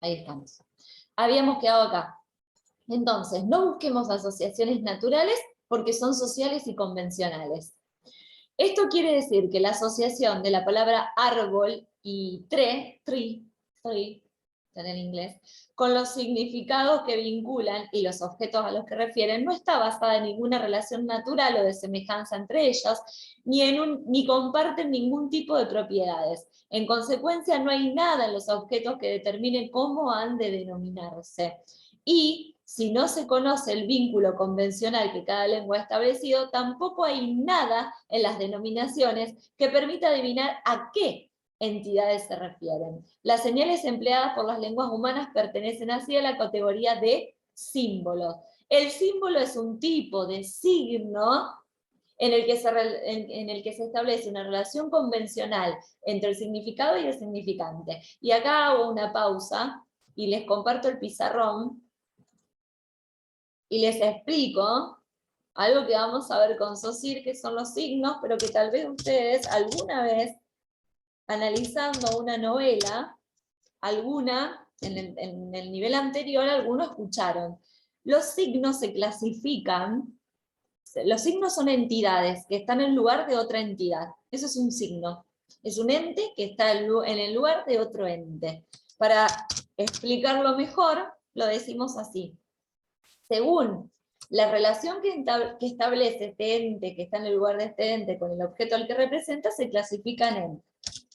Ahí estamos. Habíamos quedado acá. Entonces, no busquemos asociaciones naturales porque son sociales y convencionales. Esto quiere decir que la asociación de la palabra árbol y tree, está en inglés, con los significados que vinculan y los objetos a los que refieren, no está basada en ninguna relación natural o de semejanza entre ellos, ni comparten ningún tipo de propiedades. En consecuencia, no hay nada en los objetos que determine cómo han de denominarse. Y si no se conoce el vínculo convencional que cada lengua ha establecido, tampoco hay nada en las denominaciones que permita adivinar a qué entidades se refieren. Las señales empleadas por las lenguas humanas pertenecen así a la categoría de símbolos. El símbolo es un tipo de signo en el que se establece una relación convencional entre el significado y el significante. Y acá hago una pausa y les comparto el pizarrón y les explico algo que vamos a ver con SOSIR, que son los signos, pero que tal vez ustedes alguna vez, analizando una novela, en el nivel anterior, algunos escucharon. Los signos se clasifican, los signos son entidades que están en lugar de otra entidad. Eso es un signo. Es un ente que está en el lugar de otro ente. Para explicarlo mejor, lo decimos así. Según la relación que establece este ente, que está en el lugar de este ente, con el objeto al que representa, se clasifican en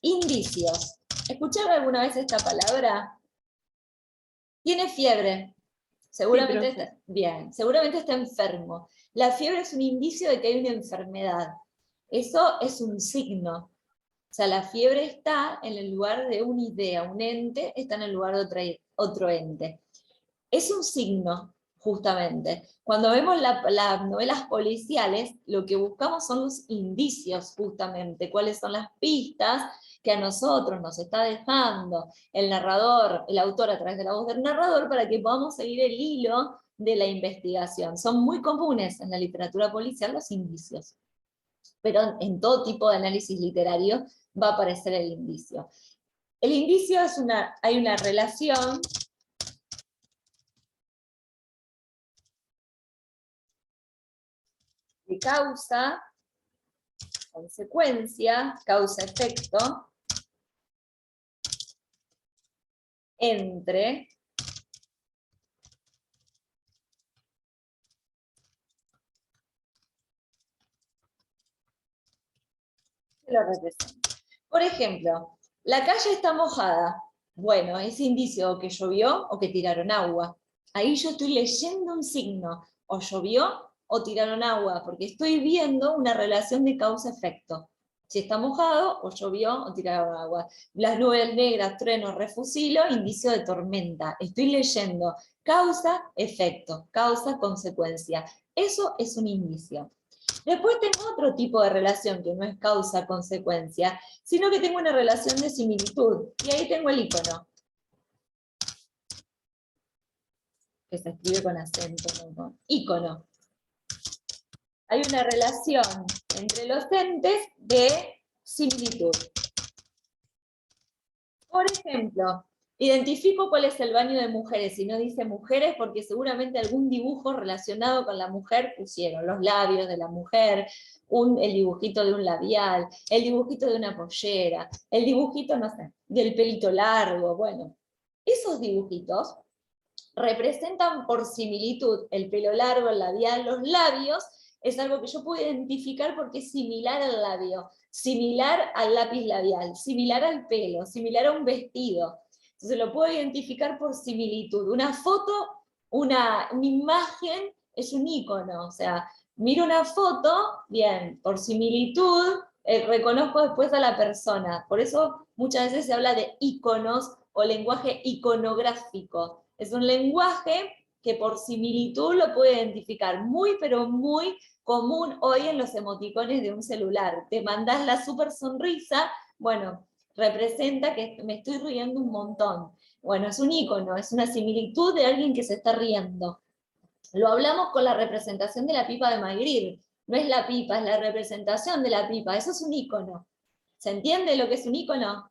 indicios. ¿Escucharon alguna vez esta palabra? Tiene fiebre. Seguramente, Sí, seguramente está enfermo. La fiebre es un indicio de que hay una enfermedad. Eso es un signo. O sea, la fiebre está en el lugar de una idea, un ente está en el lugar de otro ente. Es un signo, justamente. Cuando vemos las novelas policiales, lo que buscamos son los indicios, justamente, cuáles son las pistas que a nosotros nos está dejando el narrador, el autor a través de la voz del narrador, para que podamos seguir el hilo de la investigación. Son muy comunes en la literatura policial los indicios, pero en todo tipo de análisis literario va a aparecer el indicio. El indicio hay una relación de causa, consecuencia, causa-efecto, entre lo representa. Por ejemplo, la calle está mojada. Bueno, es indicio que llovió o que tiraron agua. Ahí yo estoy leyendo un signo, o llovió o tiraron agua, porque estoy viendo una relación de causa-efecto. Si está mojado, o llovió, o tiraron agua. Las nubes negras, trueno, refusilo, indicio de tormenta. Estoy leyendo causa-efecto, causa-consecuencia. Eso es un indicio. Después tengo otro tipo de relación que no es causa-consecuencia, sino que tengo una relación de similitud. Y ahí tengo el icono, que se escribe con acento, ¿no? Icono. Hay una relación entre los entes de similitud. Por ejemplo, identifico cuál es el baño de mujeres, y no dice mujeres porque seguramente algún dibujo relacionado con la mujer pusieron, los labios de la mujer, el dibujito de un labial, el dibujito de una pollera, el dibujito, no sé, del pelito largo, bueno. Esos dibujitos representan por similitud el pelo largo, el labial, los labios, es algo que yo puedo identificar porque es similar al labio, similar al lápiz labial, similar al pelo, similar a un vestido. Entonces lo puedo identificar por similitud. Una foto, una imagen es un icono, o sea, miro una foto, bien, por similitud, reconozco después a la persona. Por eso muchas veces se habla de iconos o lenguaje iconográfico. Es un lenguaje que por similitud lo puede identificar, muy pero muy común hoy en los emoticones de un celular. Te mandás la super sonrisa, bueno, representa que me estoy riendo un montón. Bueno, es un icono, es una similitud de alguien que se está riendo. Lo hablamos con la representación de la pipa de Magritte. No es la pipa, es la representación de la pipa. Eso es un icono. ¿Se entiende lo que es un icono?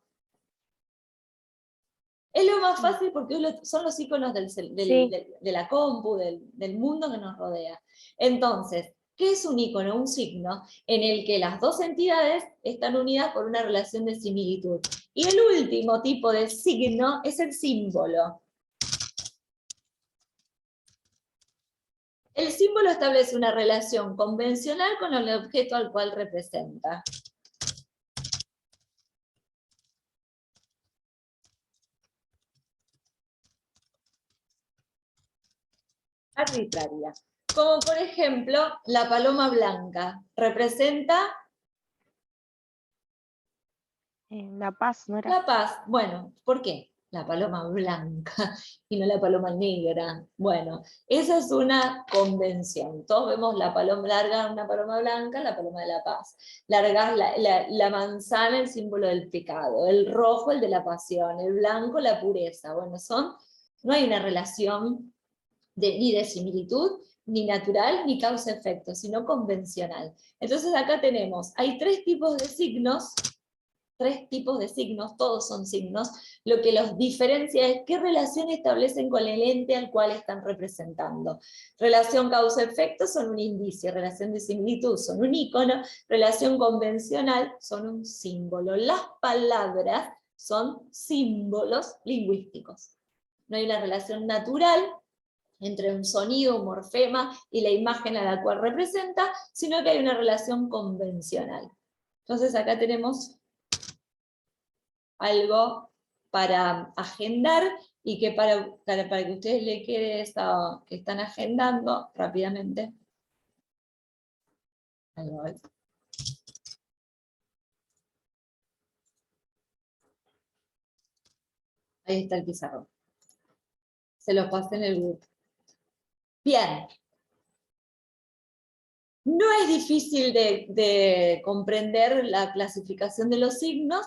Es lo más fácil porque son los iconos Sí. de la compu, del mundo que nos rodea. Entonces, ¿qué es un icono? Un signo en el que las dos entidades están unidas por una relación de similitud. Y el último tipo de signo es el símbolo. El símbolo establece una relación convencional con el objeto al cual representa. Arbitraria. Como por ejemplo, la paloma blanca representa La Paz, ¿no era? la paz. Bueno, ¿por qué? La paloma blanca y no la paloma negra. Bueno, esa es una convención. Todos vemos la paloma larga, una paloma blanca, la paloma de la paz. Largas la manzana, el símbolo del pecado. El rojo, el de la pasión. El blanco, la pureza. Bueno, no hay una relación ni de similitud, ni natural, ni causa-efecto, sino convencional. Entonces acá hay tres tipos de signos, todos son signos, lo que los diferencia es qué relación establecen con el ente al cual están representando. Relación causa-efecto son un indicio, relación de similitud son un icono, relación convencional son un símbolo. Las palabras son símbolos lingüísticos. No hay una relación natural entre un sonido, un morfema y la imagen a la cual representa, sino que hay una relación convencional. Entonces acá tenemos algo para agendar y que para que ustedes le quede esto que están agendando rápidamente. Ahí está el pizarrón. Se los pasé en el grupo. Bien. No es difícil de comprender la clasificación de los signos.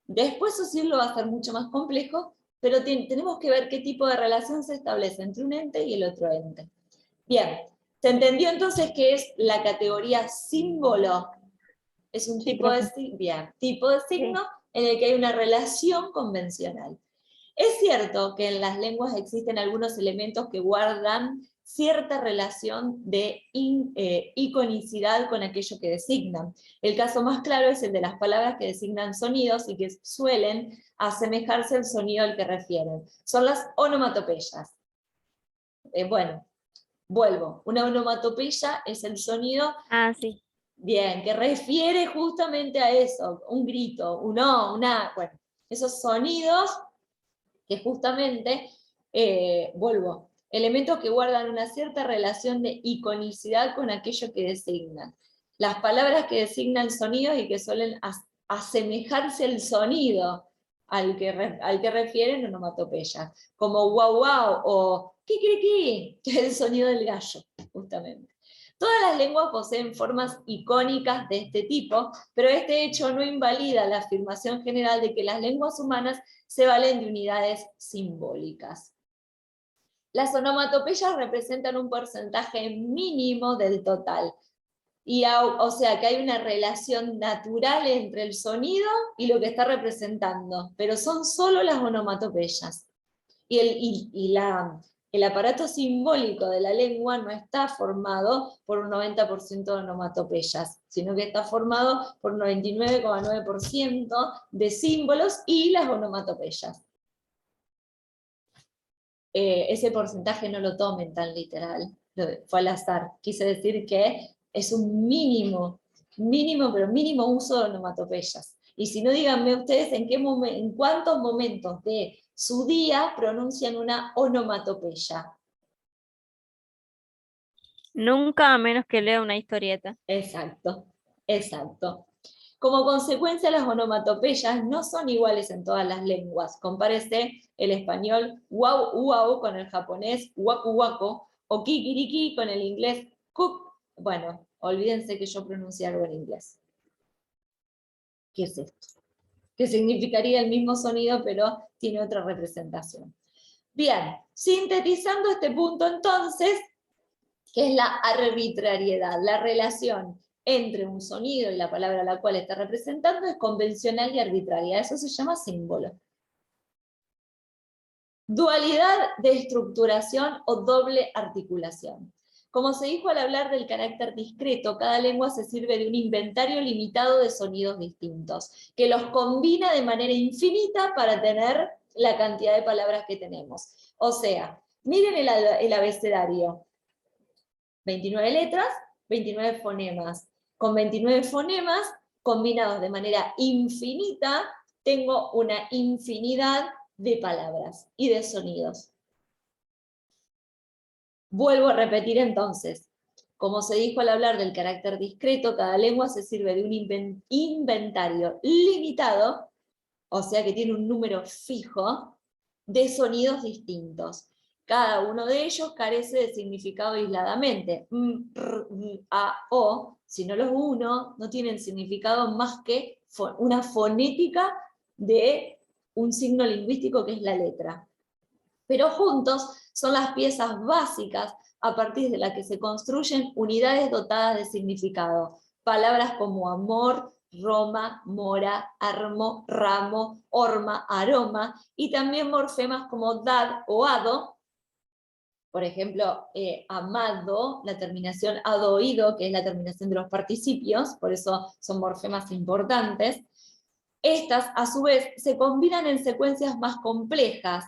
Después Saussure lo va a hacer mucho más complejo, pero tenemos que ver qué tipo de relación se establece entre un ente y el otro ente. Bien, ¿se entendió entonces qué es la categoría símbolo? Es un Sí, tipo de, profe. tipo de Sí. signo en el que hay una relación convencional. Es cierto que en las lenguas existen algunos elementos que guardan cierta relación de iconicidad con aquello que designan. El caso más claro es el de las palabras que designan sonidos y que suelen asemejarse al sonido al que refieren. Son las onomatopeyas. Bueno, vuelvo. Una onomatopeya es el sonido, Ah, sí. bien, que refiere justamente a eso, un grito, un o, una, bueno, esos sonidos que justamente, vuelvo, elementos que guardan una cierta relación de iconicidad con aquello que designan. Las palabras que designan sonidos y que suelen asemejarse al sonido al que refieren onomatopeyas, como guau guau o kikiriki, que es el sonido del gallo, justamente. Todas las lenguas poseen formas icónicas de este tipo, pero este hecho no invalida la afirmación general de que las lenguas humanas se valen de unidades simbólicas. Las onomatopeyas representan un porcentaje mínimo del total, o sea que hay una relación natural entre el sonido y lo que está representando, pero son solo las onomatopeyas. El aparato simbólico de la lengua no está formado por un 90% de onomatopeyas, sino que está formado por un 99,9% de símbolos y las onomatopeyas. Ese porcentaje no lo tomen tan literal, fue al azar. Quise decir que es un mínimo, pero mínimo uso de onomatopeyas. Y si no, díganme ustedes en cuántos momentos de su día pronuncian una onomatopeya. Nunca a menos que lea una historieta. Exacto, exacto. Como consecuencia, las onomatopeyas no son iguales en todas las lenguas. Compárese el español wow wow con el japonés waku waku o kikiriki con el inglés cook. Bueno, olvídense que yo pronuncié algo en inglés. ¿Qué es esto? Que significaría el mismo sonido, pero tiene otra representación. Bien, sintetizando este punto entonces, que es la arbitrariedad, la relación entre un sonido y la palabra a la cual está representando es convencional y arbitraria, eso se llama símbolo. Dualidad de estructuración o doble articulación. Como se dijo al hablar del carácter discreto, cada lengua se sirve de un inventario limitado de sonidos distintos, que los combina de manera infinita para tener la cantidad de palabras que tenemos. O sea, miren el abecedario. 29 letras, 29 fonemas. Con 29 fonemas, combinados de manera infinita, tengo una infinidad de palabras y de sonidos. Vuelvo a repetir entonces. Como se dijo al hablar del carácter discreto, cada lengua se sirve de un inventario limitado, o sea que tiene un número fijo, de sonidos distintos. Cada uno de ellos carece de significado aisladamente. A, o, si no los uno, no tienen significado más que una fonética de un signo lingüístico que es la letra. Pero juntos son las piezas básicas a partir de las que se construyen unidades dotadas de significado. Palabras como amor, Roma, mora, armo, ramo, horma, aroma, y también morfemas como dad o ado. Por ejemplo, amado, la terminación adoído, que es la terminación de los participios, por eso son morfemas importantes. Estas, a su vez, se combinan en secuencias más complejas.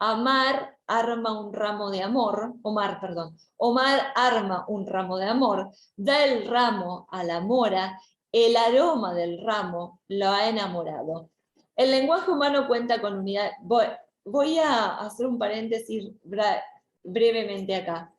Amar arma un ramo de amor, Omar, perdón. Omar arma un ramo de amor, da el ramo a la mora, el aroma del ramo lo ha enamorado. El lenguaje humano cuenta con unidad. Voy a hacer un paréntesis brevemente acá.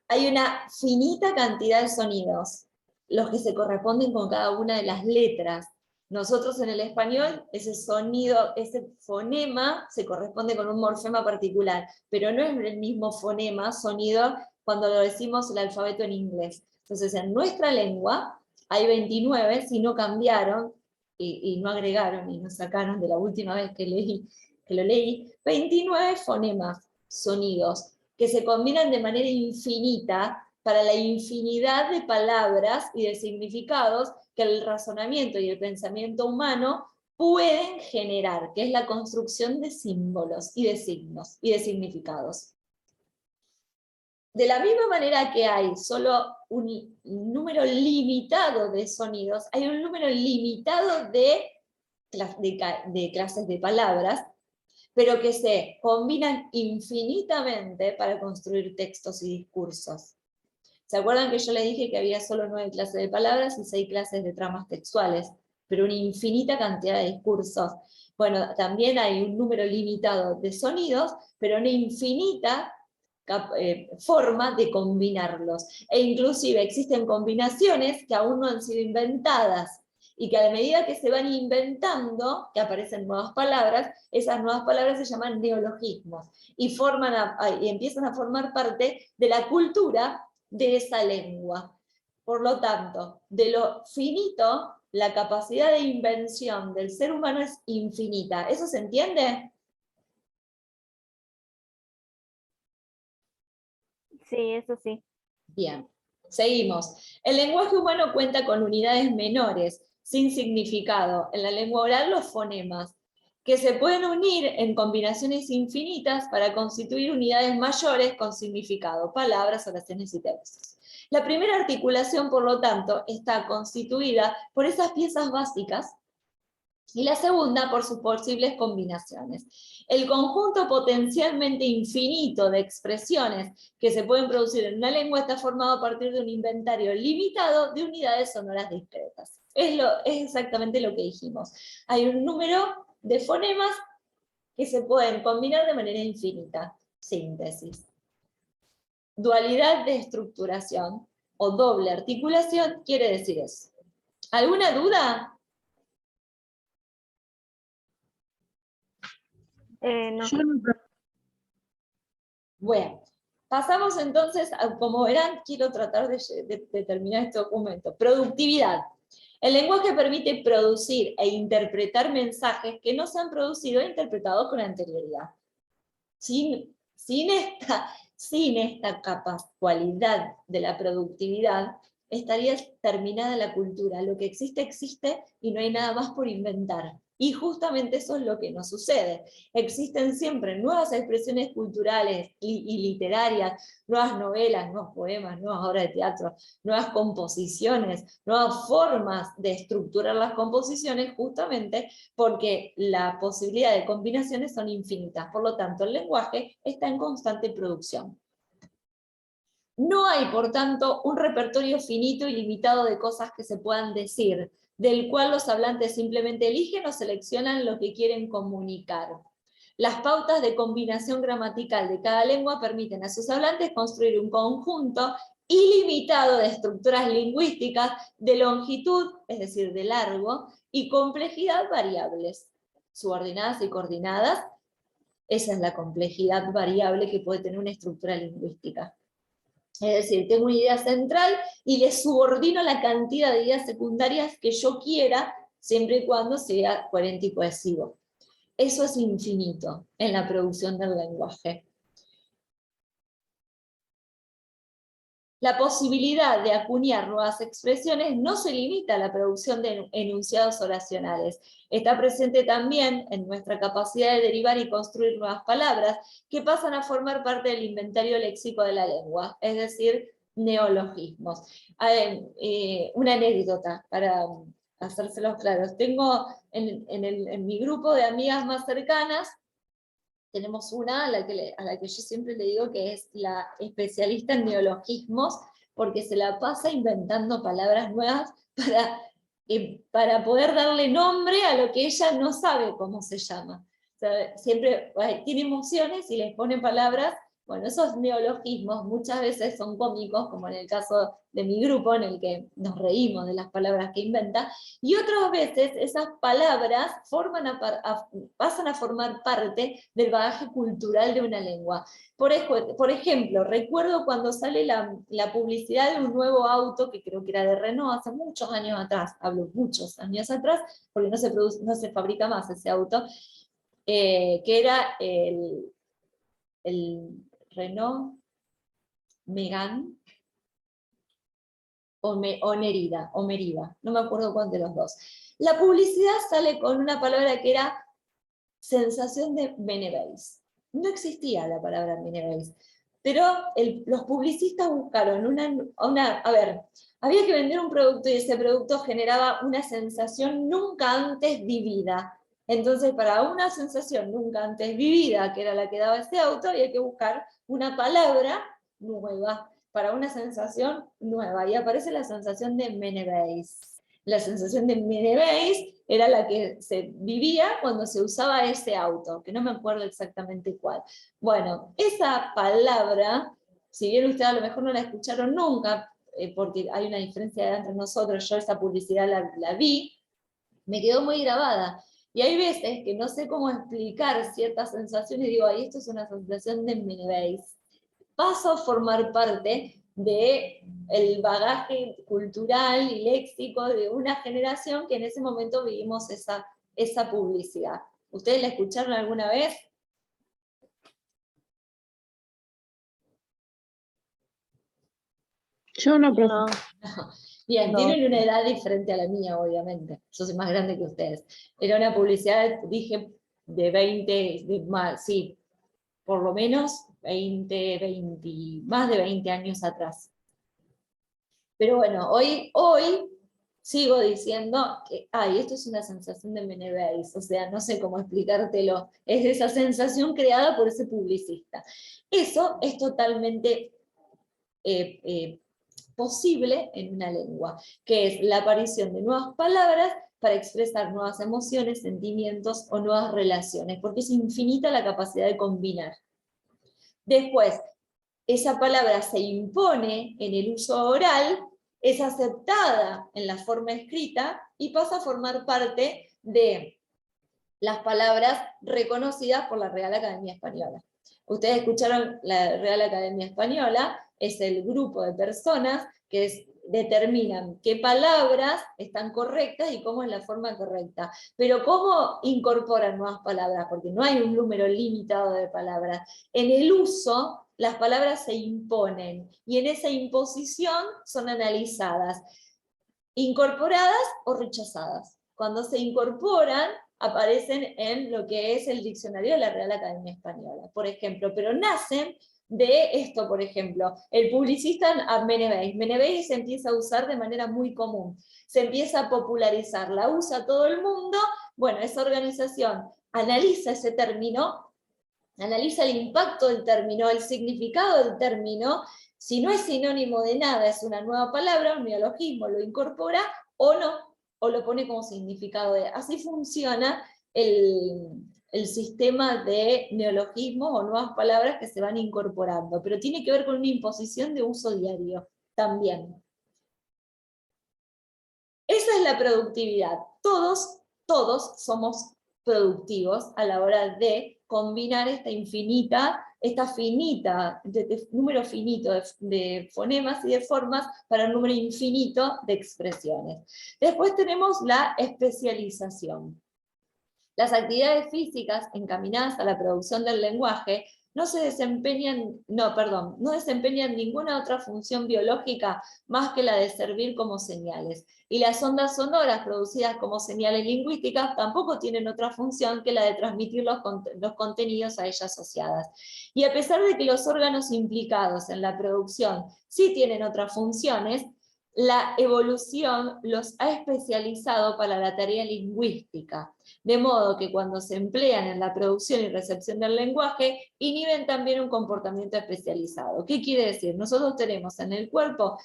Hay una finita cantidad de sonidos, los que se corresponden con cada una de las letras. Nosotros en el español, ese sonido, ese fonema, se corresponde con un morfema particular, pero no es el mismo fonema, sonido, cuando lo decimos el alfabeto en inglés. Entonces, en nuestra lengua hay 29, si no cambiaron, y no agregaron, y no sacaron de la última vez que lo leí, 29 fonemas, sonidos, que se combinan de manera infinita para la infinidad de palabras y de significados que el razonamiento y el pensamiento humano pueden generar, que es la construcción de símbolos y de signos y de significados. De la misma manera que hay solo un número limitado de sonidos, hay un número limitado de clases de palabras, pero que se combinan infinitamente para construir textos y discursos. ¿Se acuerdan que yo les dije que había solo 9 clases de palabras y 6 clases de tramas textuales, pero una infinita cantidad de discursos? Bueno, también hay un número limitado de sonidos, pero una infinita forma de combinarlos. E inclusive existen combinaciones que aún no han sido inventadas, y que a medida que se van inventando, que aparecen nuevas palabras, esas nuevas palabras se llaman neologismos, y empiezan a formar parte de la cultura de esa lengua. Por lo tanto, de lo finito, la capacidad de invención del ser humano es infinita. ¿Eso se entiende? Sí, eso sí. Bien, seguimos. El lenguaje humano cuenta con unidades menores, sin significado. En la lengua oral, los fonemas, que se pueden unir en combinaciones infinitas para constituir unidades mayores con significado, palabras, oraciones y textos. La primera articulación, por lo tanto, está constituida por esas piezas básicas, y la segunda por sus posibles combinaciones. El conjunto potencialmente infinito de expresiones que se pueden producir en una lengua está formado a partir de un inventario limitado de unidades sonoras discretas. Es exactamente lo que dijimos. Hay un número de fonemas que se pueden combinar de manera infinita. Síntesis. Dualidad de estructuración o doble articulación quiere decir eso. ¿Alguna duda? No. Bueno, pasamos entonces, como verán, quiero tratar de terminar este documento. Productividad. El lenguaje permite producir e interpretar mensajes que no se han producido e interpretados con anterioridad. Sin esta cualidad de la productividad, estaría terminada la cultura. Lo que existe, existe y no hay nada más por inventar. Y justamente eso es lo que nos sucede. Existen siempre nuevas expresiones culturales y literarias, nuevas novelas, nuevos poemas, nuevas obras de teatro, nuevas composiciones, nuevas formas de estructurar las composiciones, justamente porque la posibilidad de combinaciones son infinitas. Por lo tanto, el lenguaje está en constante producción. No hay, por tanto, un repertorio finito y limitado de cosas que se puedan decir, del cual los hablantes simplemente eligen o seleccionan lo que quieren comunicar. Las pautas de combinación gramatical de cada lengua permiten a sus hablantes construir un conjunto ilimitado de estructuras lingüísticas de longitud, es decir, de largo, y complejidad variables, subordinadas y coordinadas. Esa es la complejidad variable que puede tener una estructura lingüística. Es decir, tengo una idea central y le subordino la cantidad de ideas secundarias que yo quiera, siempre y cuando sea coherente y cohesivo. Eso es infinito en la producción del lenguaje. La posibilidad de acuñar nuevas expresiones no se limita a la producción de enunciados oracionales. Está presente también en nuestra capacidad de derivar y construir nuevas palabras que pasan a formar parte del inventario léxico de la lengua, es decir, neologismos. Una anécdota para hacérselos claros. Tengo en mi grupo de amigas más cercanas, tenemos una a la que yo siempre le digo que es la especialista en neologismos, porque se la pasa inventando palabras nuevas para poder darle nombre a lo que ella no sabe cómo se llama. O sea, siempre tiene emociones y les pone palabras. Bueno, esos neologismos muchas veces son cómicos, como en el caso de mi grupo, en el que nos reímos de las palabras que inventa, y otras veces esas palabras pasan a formar parte del bagaje cultural de una lengua. Por ejemplo, recuerdo cuando sale la publicidad de un nuevo auto, que creo que era de Renault, hace muchos años atrás, hablo muchos años atrás, porque no se fabrica más ese auto, que era el Renault Megane, o Merida, no me acuerdo cuál de los dos. La publicidad sale con una palabra que era sensación de Benevés. No existía la palabra Benevés, pero los publicistas buscaron había que vender un producto y ese producto generaba una sensación nunca antes vivida. Entonces, para una sensación nunca antes vivida, que era la que daba ese auto, había que buscar una palabra nueva para una sensación nueva, y aparece la sensación de Menebéis. La sensación de Menebéis era la que se vivía cuando se usaba ese auto, que no me acuerdo exactamente cuál. Bueno, esa palabra, si bien ustedes a lo mejor no la escucharon nunca, porque hay una diferencia entre nosotros, yo esa publicidad la vi, me quedó muy grabada. Y hay veces que no sé cómo explicar ciertas sensaciones y digo, ay, esto es una sensación de Menebéis. Paso a formar parte del bagaje cultural y léxico de una generación que en ese momento vivimos esa publicidad. ¿Ustedes la escucharon alguna vez? Yo no, profe. No, Bien, no. tienen una edad diferente a la mía, obviamente. Yo soy más grande que ustedes. Era una publicidad, dije, de 20, sí, por lo menos 20, más de 20 años atrás. Pero bueno, hoy sigo diciendo que, esto es una sensación de Menebéis, o sea, no sé cómo explicártelo, es esa sensación creada por ese publicista. Eso es totalmente posible en una lengua, que es la aparición de nuevas palabras para expresar nuevas emociones, sentimientos o nuevas relaciones, porque es infinita la capacidad de combinar. Después, esa palabra se impone en el uso oral, es aceptada en la forma escrita y pasa a formar parte de las palabras reconocidas por la Real Academia Española. Ustedes escucharon la Real Academia Española, es el grupo de personas que determinan qué palabras están correctas y cómo es la forma correcta. Pero ¿cómo incorporan nuevas palabras? Porque no hay un número limitado de palabras. En el uso, las palabras se imponen, y en esa imposición son analizadas, incorporadas o rechazadas. Cuando se incorporan, aparecen en lo que es el diccionario de la Real Academia Española, por ejemplo, pero nacen de esto, por ejemplo, el publicista Menebeis. Menebeis se empieza a usar de manera muy común, se empieza a popularizar, la usa todo el mundo, bueno, esa organización analiza ese término, analiza el impacto del término, el significado del término, si no es sinónimo de nada, es una nueva palabra, un neologismo, lo incorpora o no, o lo pone como significado de. Así funciona el sistema de neologismos o nuevas palabras que se van incorporando, pero tiene que ver con una imposición de uso diario también. Esa es la productividad. Todos somos productivos a la hora de combinar esta finita, número finito de fonemas y de formas para un número infinito de expresiones. Después tenemos la especialización. Las actividades físicas encaminadas a la producción del lenguaje no desempeñan ninguna otra función biológica más que la de servir como señales. Y las ondas sonoras producidas como señales lingüísticas tampoco tienen otra función que la de transmitir los contenidos a ellas asociadas. Y a pesar de que los órganos implicados en la producción sí tienen otras funciones, la evolución los ha especializado para la tarea lingüística, de modo que cuando se emplean en la producción y recepción del lenguaje, inhiben también un comportamiento especializado. ¿Qué quiere decir? Nosotros tenemos en el cuerpo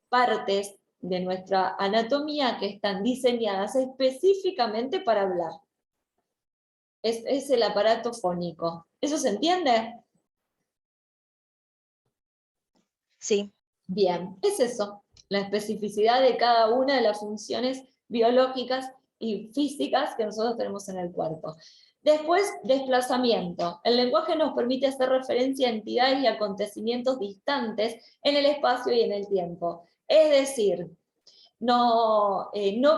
partes de nuestra anatomía que están diseñadas específicamente para hablar. Es el aparato fónico. ¿Eso se entiende? Sí. Bien, es eso, la especificidad de cada una de las funciones biológicas y físicas que nosotros tenemos en el cuerpo. Después, desplazamiento. El lenguaje nos permite hacer referencia a entidades y acontecimientos distantes en el espacio y en el tiempo. Es decir, no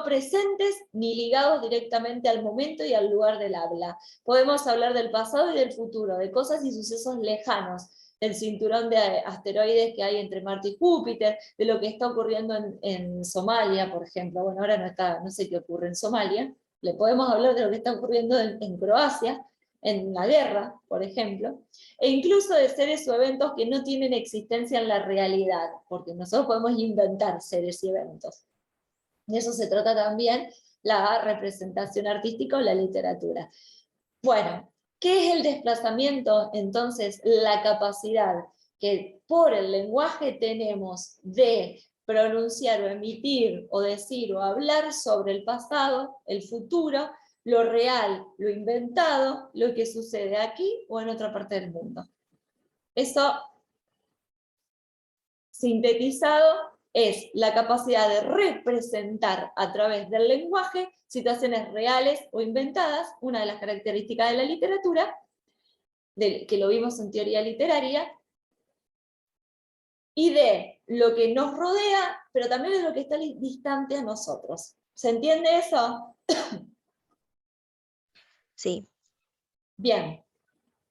presentes ni ligados directamente al momento y al lugar del habla. Podemos hablar del pasado y del futuro, de cosas y sucesos lejanos, del cinturón de asteroides que hay entre Marte y Júpiter, de lo que está ocurriendo en Somalia, por ejemplo. Bueno, ahora no sé qué ocurre en Somalia. Le podemos hablar de lo que está ocurriendo en Croacia, en la guerra, por ejemplo, e incluso de seres o eventos que no tienen existencia en la realidad, porque nosotros podemos inventar seres y eventos. De eso se trata también la representación artística o la literatura. Bueno, ¿qué es el desplazamiento? Entonces, la capacidad que por el lenguaje tenemos de pronunciar o emitir o decir o hablar sobre el pasado, el futuro, lo real, lo inventado, lo que sucede aquí o en otra parte del mundo. Eso, sintetizado, es la capacidad de representar a través del lenguaje situaciones reales o inventadas, una de las características de la literatura, que lo vimos en teoría literaria, y de lo que nos rodea, pero también de lo que está distante a nosotros. ¿Se entiende eso? Sí. Bien.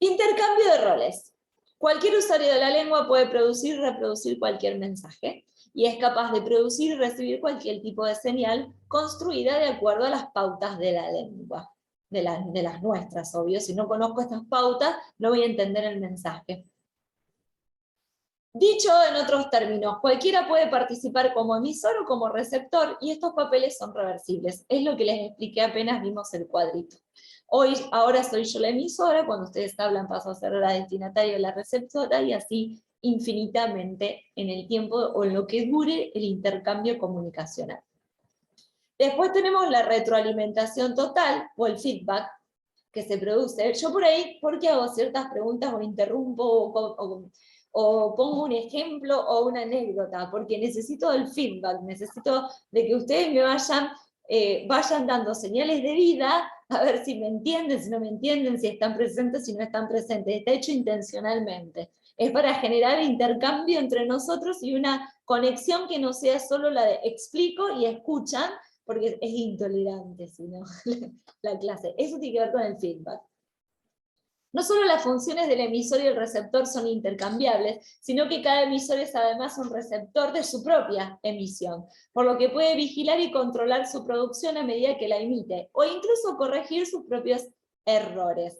Intercambio de roles. Cualquier usuario de la lengua puede producir y reproducir cualquier mensaje, y es capaz de producir y recibir cualquier tipo de señal construida de acuerdo a las pautas de la lengua, de las nuestras, obvio. Si no conozco estas pautas, no voy a entender el mensaje. Dicho en otros términos, cualquiera puede participar como emisor o como receptor, y estos papeles son reversibles. Es lo que les expliqué apenas vimos el cuadrito. Ahora soy yo la emisora, cuando ustedes hablan paso a ser la destinataria o la receptora, y así infinitamente en el tiempo o en lo que dure el intercambio comunicacional. Después tenemos la retroalimentación total o el feedback que se produce. Yo por ahí, porque hago ciertas preguntas o interrumpo o pongo un ejemplo o una anécdota, porque necesito el feedback, necesito de que ustedes me vayan dando señales de vida, a ver si me entienden, si no me entienden, si están presentes, si no están presentes. Está hecho intencionalmente. Es para generar intercambio entre nosotros y una conexión que no sea solo la de explico y escuchan, porque es intolerante, si no, la clase. Eso tiene que ver con el feedback. No solo las funciones del emisor y el receptor son intercambiables, sino que cada emisor es además un receptor de su propia emisión, por lo que puede vigilar y controlar su producción a medida que la emite, o incluso corregir sus propios errores.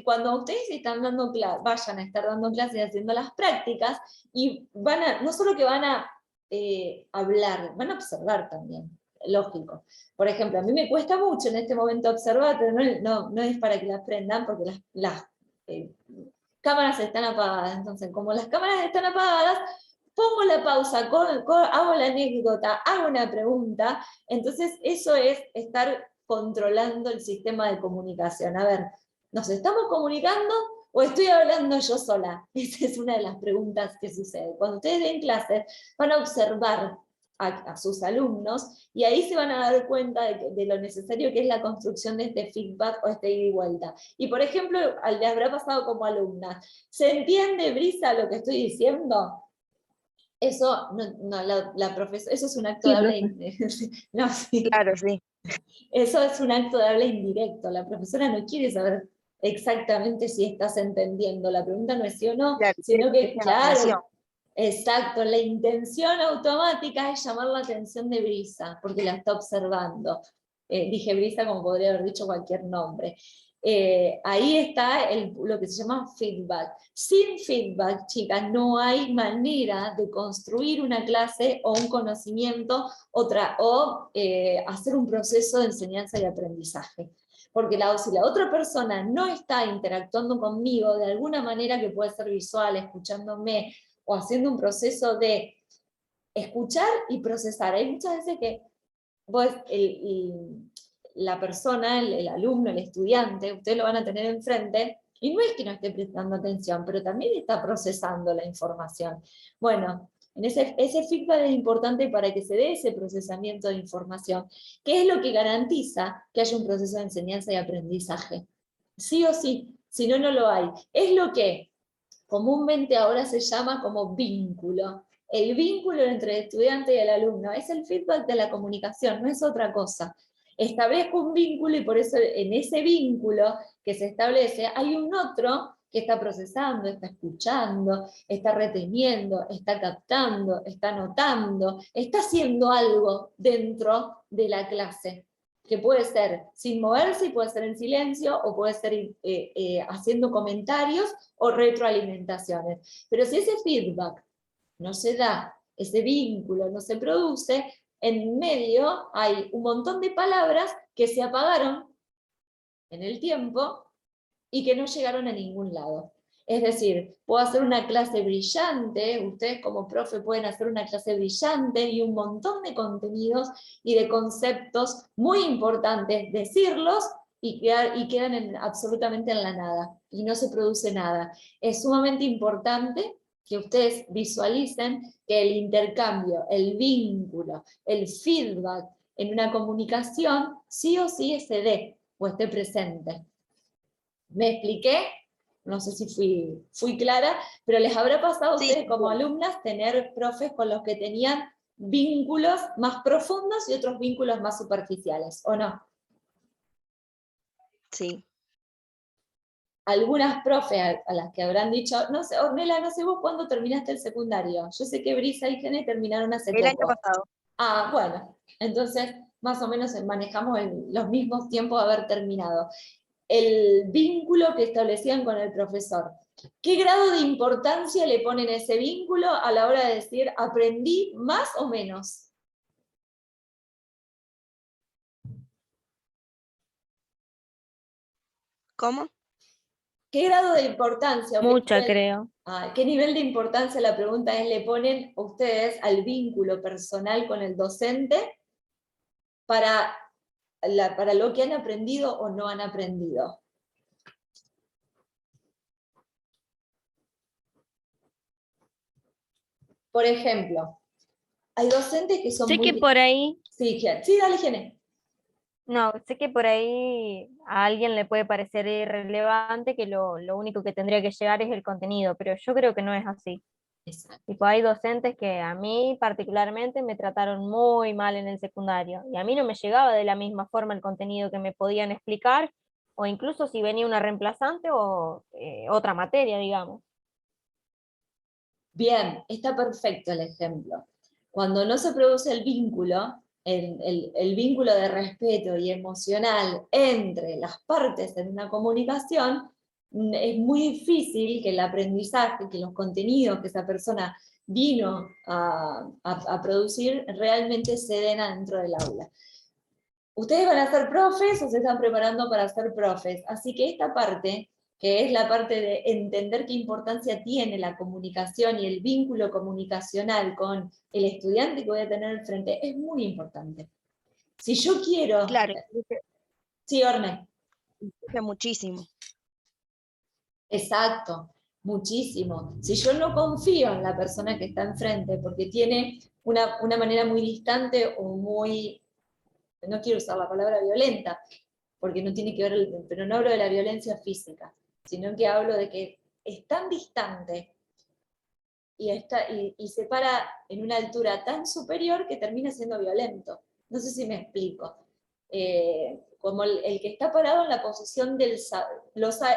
Cuando ustedes están dando vayan a estar dando clases y haciendo las prácticas, y no solo que van a hablar, van a observar también, lógico. Por ejemplo, a mí me cuesta mucho en este momento observar, pero no es para que la aprendan, porque las cámaras están apagadas. Entonces, como las cámaras están apagadas, pongo la pausa, hago la anécdota, hago una pregunta. Entonces, eso es estar controlando el sistema de comunicación. A ver, ¿nos estamos comunicando o estoy hablando yo sola? Esa es una de las preguntas que sucede. Cuando ustedes den clases, van a observar a sus alumnos, y ahí se van a dar cuenta de lo necesario que es la construcción de este feedback o este ida y vuelta. Y por ejemplo, le habrá pasado como alumna, ¿se entiende, Brisa, lo que estoy diciendo? Eso, la profesora, eso es un acto de habla no, sí. Claro, sí. Eso es un acto de habla indirecto. La profesora no quiere saber exactamente si estás entendiendo. La pregunta no es sí o no, Claro, sino que, atención. claro, exacto, la intención automática es llamar la atención de Brisa, porque la está observando. Dije Brisa como podría haber dicho cualquier nombre. Ahí está lo que se llama feedback. Sin feedback, chicas, no hay manera de construir una clase o un conocimiento o hacer un proceso de enseñanza y aprendizaje. Porque si la otra persona no está interactuando conmigo de alguna manera, que puede ser visual, escuchándome, o haciendo un proceso de escuchar y procesar. Hay muchas veces que la persona, el alumno, el estudiante, ustedes lo van a tener enfrente, y no es que no esté prestando atención, pero también está procesando la información. Bueno, ese feedback es importante para que se dé ese procesamiento de información, que es lo que garantiza que haya un proceso de enseñanza y aprendizaje. Sí o sí, si no, no lo hay. Es lo que comúnmente ahora se llama como vínculo. El vínculo entre el estudiante y el alumno es el feedback de la comunicación, no es otra cosa. Establezco un vínculo y por eso en ese vínculo que se establece hay un otro que está procesando, está escuchando, está reteniendo, está captando, está notando, está haciendo algo dentro de la clase, que puede ser sin moverse, y puede ser en silencio, o puede ser haciendo comentarios o retroalimentaciones. Pero si ese feedback no se da, ese vínculo no se produce, en medio hay un montón de palabras que se apagaron en el tiempo y que no llegaron a ningún lado. Es decir, puedo hacer una clase brillante, ustedes como profe pueden hacer una clase brillante y un montón de contenidos y de conceptos muy importantes, decirlos y quedan absolutamente en la nada, y no se produce nada. Es sumamente importante que ustedes visualicen que el intercambio, el vínculo, el feedback en una comunicación, sí o sí se dé o esté presente. ¿Me expliqué? No sé si fui clara, pero les habrá pasado a ustedes como alumnas tener profes con los que tenían vínculos más profundos y otros vínculos más superficiales, ¿o no? Sí. Algunas profes a las que habrán dicho, no sé, Ornella, no sé vos cuándo terminaste el secundario. Yo sé que Brisa y Gene terminaron hace El año poco. pasado. Ah, bueno, entonces más o menos manejamos los mismos tiempos de haber terminado. El vínculo que establecían con el profesor. ¿Qué grado de importancia le ponen a ese vínculo a la hora de decir aprendí más o menos? ¿Cómo? ¿Qué grado de importancia? Mucha, creo. ¿Qué nivel de importancia, la pregunta es, le ponen ustedes al vínculo personal con el docente para lo que han aprendido o no han aprendido? Por ejemplo, hay docentes que son Sé muy... que por ahí, Sí, dale, Gene. no, sé que por ahí a alguien le puede parecer irrelevante que lo único que tendría que llegar es el contenido, pero yo creo que no es así. Exacto. Tipo, hay docentes que a mí particularmente me trataron muy mal en el secundario y a mí no me llegaba de la misma forma el contenido que me podían explicar o incluso si venía una reemplazante o otra materia, digamos. Bien, está perfecto el ejemplo. Cuando no se produce el vínculo, el vínculo de respeto y emocional entre las partes en una comunicación, es muy difícil que el aprendizaje, que los contenidos que esa persona vino a producir realmente se den adentro del aula. Ustedes van a ser profes o se están preparando para ser profes, así que esta parte, que es la parte de entender qué importancia tiene la comunicación y el vínculo comunicacional con el estudiante que voy a tener al frente, es muy importante. Si yo quiero... Claro, Sí, Orne. influye muchísimo. Exacto, muchísimo. Si yo no confío en la persona que está enfrente porque tiene una manera muy distante o muy... No quiero usar la palabra violenta, porque no tiene que ver, pero no hablo de la violencia física, sino que hablo de que es tan distante y se para en una altura tan superior que termina siendo violento. No sé si me explico. Como el que está parado en la posición del saber.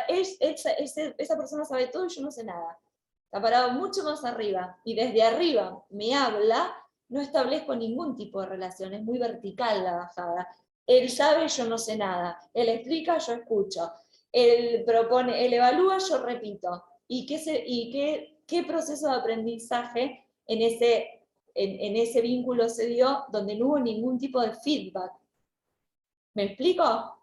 Esa persona sabe todo y yo no sé nada. Está parado mucho más arriba y desde arriba me habla, no establezco ningún tipo de relación, es muy vertical la bajada. Él sabe, yo no sé nada. Él explica, yo escucho. Él propone, él evalúa, yo repito. ¿Y qué proceso de aprendizaje en ese vínculo se dio donde no hubo ningún tipo de feedback? ¿Me explico?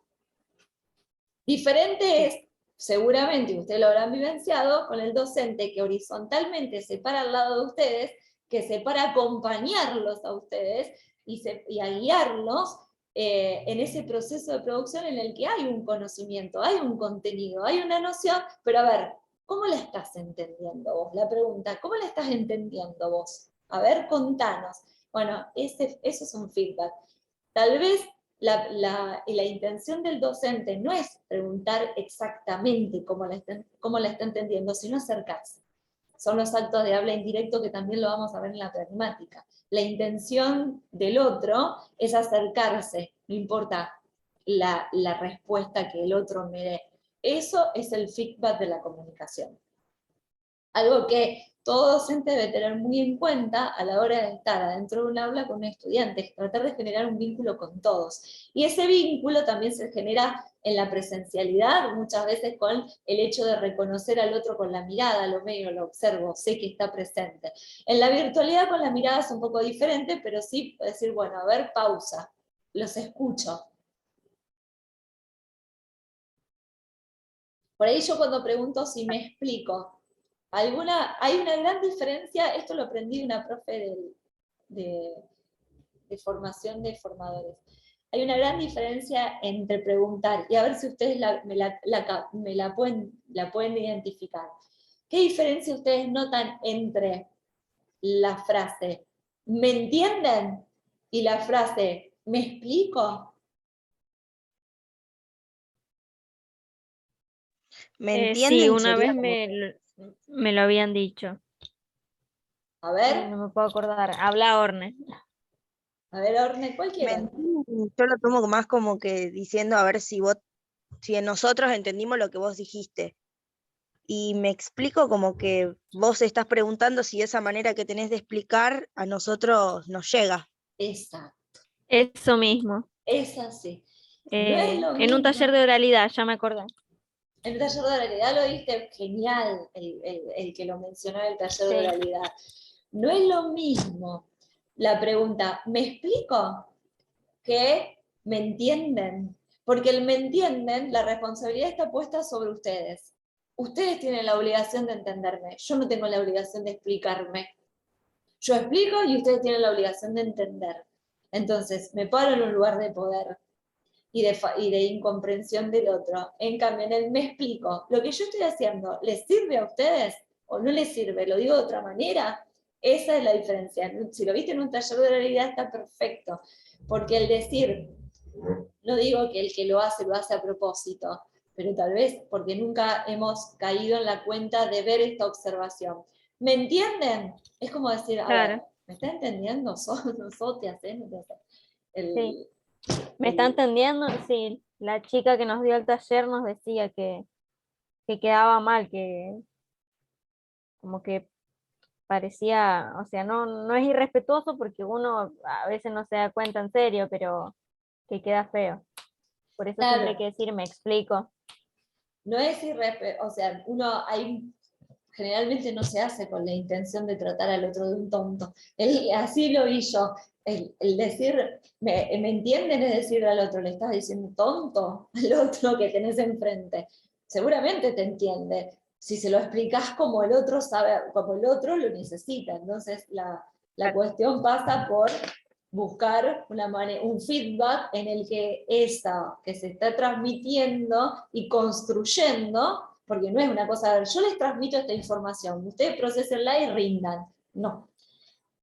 Diferente es, seguramente ustedes lo habrán vivenciado, con el docente que horizontalmente se para al lado de ustedes, que se para a acompañarlos a ustedes y a guiarlos en ese proceso de producción en el que hay un conocimiento, hay un contenido, hay una noción, pero a ver, ¿cómo la estás entendiendo vos? La pregunta, ¿cómo la estás entendiendo vos? A ver, contanos. Bueno, eso es un feedback. Tal vez la intención del docente no es preguntar exactamente cómo la está entendiendo, sino acercarse. Son los actos de habla indirecto que también lo vamos a ver en la pragmática. La intención del otro es acercarse, no importa la respuesta que el otro me dé. Eso es el feedback de la comunicación. Algo que todo docente debe tener muy en cuenta a la hora de estar adentro de un aula con un estudiante, tratar de generar un vínculo con todos. Y ese vínculo también se genera en la presencialidad, muchas veces con el hecho de reconocer al otro con la mirada, lo veo, lo observo, sé que está presente. En la virtualidad con la mirada es un poco diferente, pero sí decir, bueno, a ver, pausa, los escucho. Por ahí yo cuando pregunto si me explico, hay una gran diferencia, esto lo aprendí de una profe de formación de formadores. Hay una gran diferencia entre preguntar, y a ver si ustedes la pueden identificar. ¿Qué diferencia ustedes notan entre la frase ¿me entienden? Y la frase ¿me explico? ¿Me Sí, entienden? una Sería vez como, me lo habían dicho. A ver, No me puedo acordar. Habla Orne. Orne, ¿me cualquiera. entienden? Yo lo tomo más como que diciendo a ver si nosotros entendimos lo que vos dijiste. Y me explico como que vos estás preguntando si esa manera que tenés de explicar a nosotros nos llega. Exacto, Eso mismo. es así. No es lo En un taller mismo. de oralidad, ya me acordé. El taller de oralidad lo viste genial, el que lo mencionó el taller de Sí. oralidad. No es lo mismo la pregunta, ¿me explico? Que ¿me entienden? Porque el me entienden, la responsabilidad está puesta sobre ustedes. Ustedes tienen la obligación de entenderme, yo no tengo la obligación de explicarme. Yo explico y ustedes tienen la obligación de entender. Entonces, me paro en un lugar de poder y de incomprensión del otro. En cambio, en el me explico, lo que yo estoy haciendo, ¿les sirve a ustedes o no les sirve? ¿Lo digo de otra manera? Esa es la diferencia. Si lo viste en un taller de realidad está perfecto, porque el decir, no digo que el que lo hace a propósito, pero tal vez porque nunca hemos caído en la cuenta de ver esta observación. ¿Me entienden? Es como decir, a ver, Claro, ¿me está entendiendo? ¿Sos te haces? ¿No te haces? sí. ¿Me está entendiendo? Sí. La chica que nos dio el taller nos decía que quedaba mal, que como que parecía, o sea, no es irrespetuoso porque uno a veces no se da cuenta en serio, pero que queda feo. Por eso siempre hay Claro, que decir, me explico. no es o sea, generalmente no se hace con la intención de tratar al otro de un tonto. Así lo vi yo. El decir, ¿me entienden? Es decir al otro, le estás diciendo tonto al otro que tenés enfrente. Seguramente te entiende. Si se lo explicás como el otro sabe, como el otro lo necesita. Entonces la cuestión pasa por buscar un feedback en el que esa que se está transmitiendo y construyendo, porque no es una cosa, yo les transmito esta información, ustedes procesenla y rindan. No,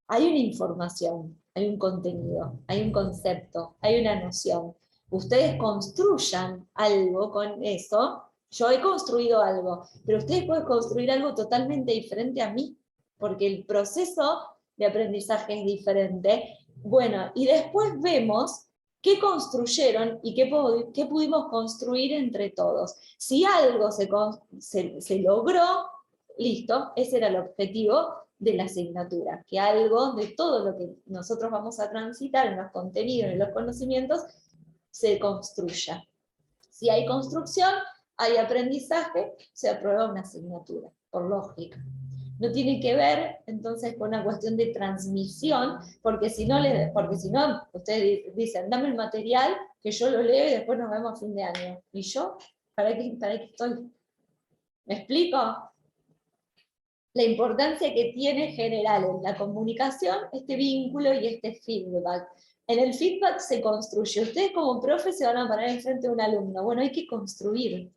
hay una información, hay un contenido, hay un concepto, hay una noción. Ustedes construyan algo con eso. Yo he construido algo, pero ustedes pueden construir algo totalmente diferente a mí, porque el proceso de aprendizaje es diferente. Bueno, y después vemos qué construyeron y qué pudimos construir entre todos. Si algo se logró, listo, ese era el objetivo de la asignatura, que algo de todo lo que nosotros vamos a transitar en los contenidos, en los conocimientos, se construya. Si hay construcción, hay aprendizaje, se aprueba una asignatura, por lógica. No tiene que ver entonces con una cuestión de transmisión, porque si no, ustedes dicen, dame el material, que yo lo leo y después nos vemos a fin de año. ¿Y yo? ¿Para qué estoy? ¿Me explico? La importancia que tiene general en la comunicación este vínculo y este feedback. En el feedback se construye. Ustedes como profe se van a parar enfrente de un alumno. Bueno, hay que construir.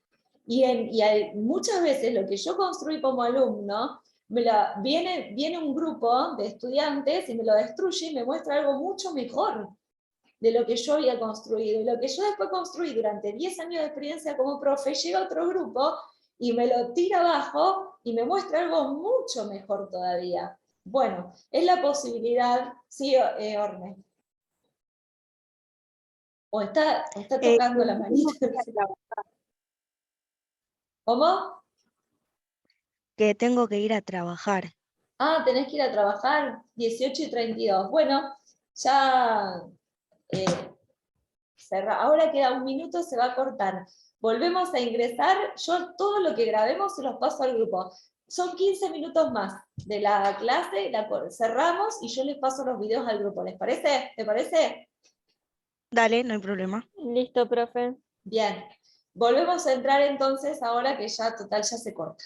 Muchas veces lo que yo construí como alumno, viene un grupo de estudiantes y me lo destruye y me muestra algo mucho mejor de lo que yo había construido. Y lo que yo después construí durante 10 años de experiencia como profe, llega otro grupo y me lo tira abajo y me muestra algo mucho mejor todavía. Bueno, es la posibilidad, sí, Orne. O está tocando la manita. ¿Cómo? Que tengo que ir a trabajar. Ah, tenés que ir a trabajar, 18:32. Bueno, ya ahora queda un minuto, se va a cortar. Volvemos a ingresar, yo todo lo que grabemos se los paso al grupo. Son 15 minutos más de la clase, cerramos y yo les paso los videos al grupo. ¿Les parece? ¿Te parece? Dale, no hay problema. Listo, profe. Bien. Volvemos a entrar entonces ahora que ya total ya se corta.